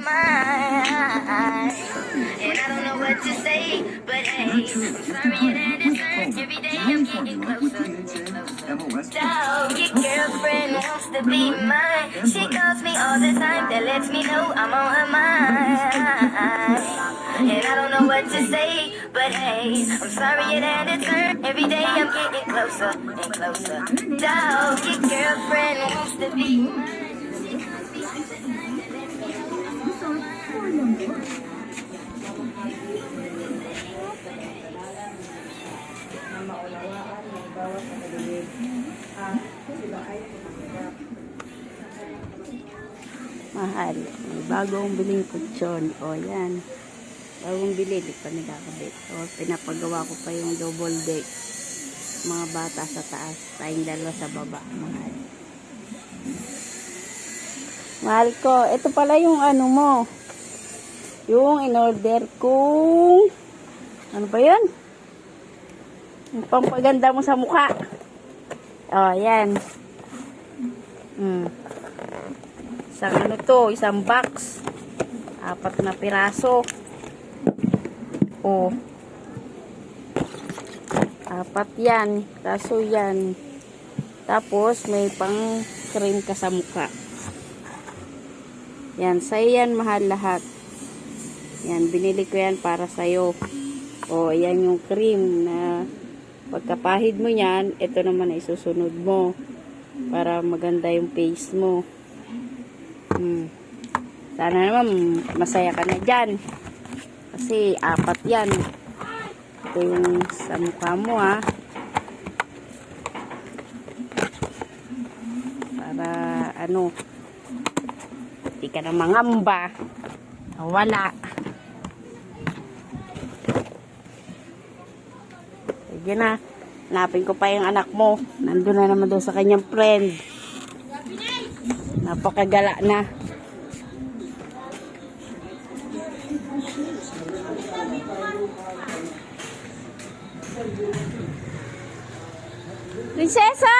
mind. And I don't know what to say, but hey, I'm sorry that it's hurt. Every day I'm getting closer. Dog, your girlfriend wants to be mine. She calls me all the time, that lets me know I'm on her mind. And I don't know what to say, but hey, I'm sorry that it's hurt. Every day I'm getting closer and closer. Dog, your girlfriend wants to be mine. Mahal. May bagong biling kutsyon. O, yan. Bagong bili. Di pa nagkakabit. O, pinapagawa ko pa yung double deck. Mga bata sa taas. Tayong dalawa sa baba. Mahal. Mahal ko. Ito pala yung ano mo. Yung in-order kong ano ba yan? Yung pampaganda mo sa mukha. O, yan. Isang ano to, isang box. 4 na piraso. O. 4 yan. Kaso yan. Tapos, may pang cream ka sa mukha. Yan. Sa'yo yan, mahal lahat. Yan. Binili ko yan para sa'yo. O, yan yung cream na pagkapahid mo yan, ito naman ay susunod mo. Para maganda yung face mo. Sana naman masaya ka na dyan. Kasi 4 yan. Ito yung sa mukha mo ha. Para ano, hindi ka na mangamba. Wala. Sige na. Hanapin ko pa yung anak mo. Nandun na naman doon sa kanyang friend. Napakagala na. Prinsesa!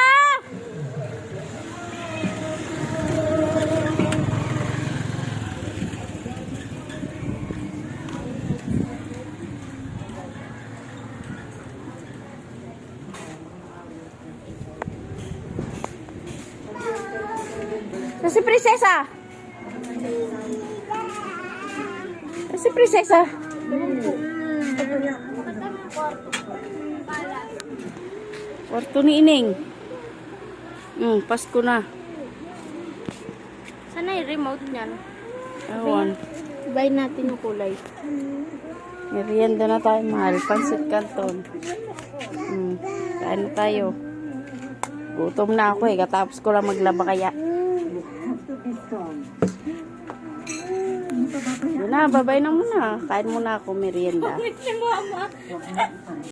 Si prinsesa. Si prinsesa. Kwarto ni Ining. Pasko na. Sana yung remote niyan. Ewan. Buy natin yung kulay. Merienda na tayo, mahal. Pansit Canton. Kain na tayo. Gutom na ako eh. Katapos ko lang maglaba kaya. Yun na, babay na muna. Kain muna ako merienda.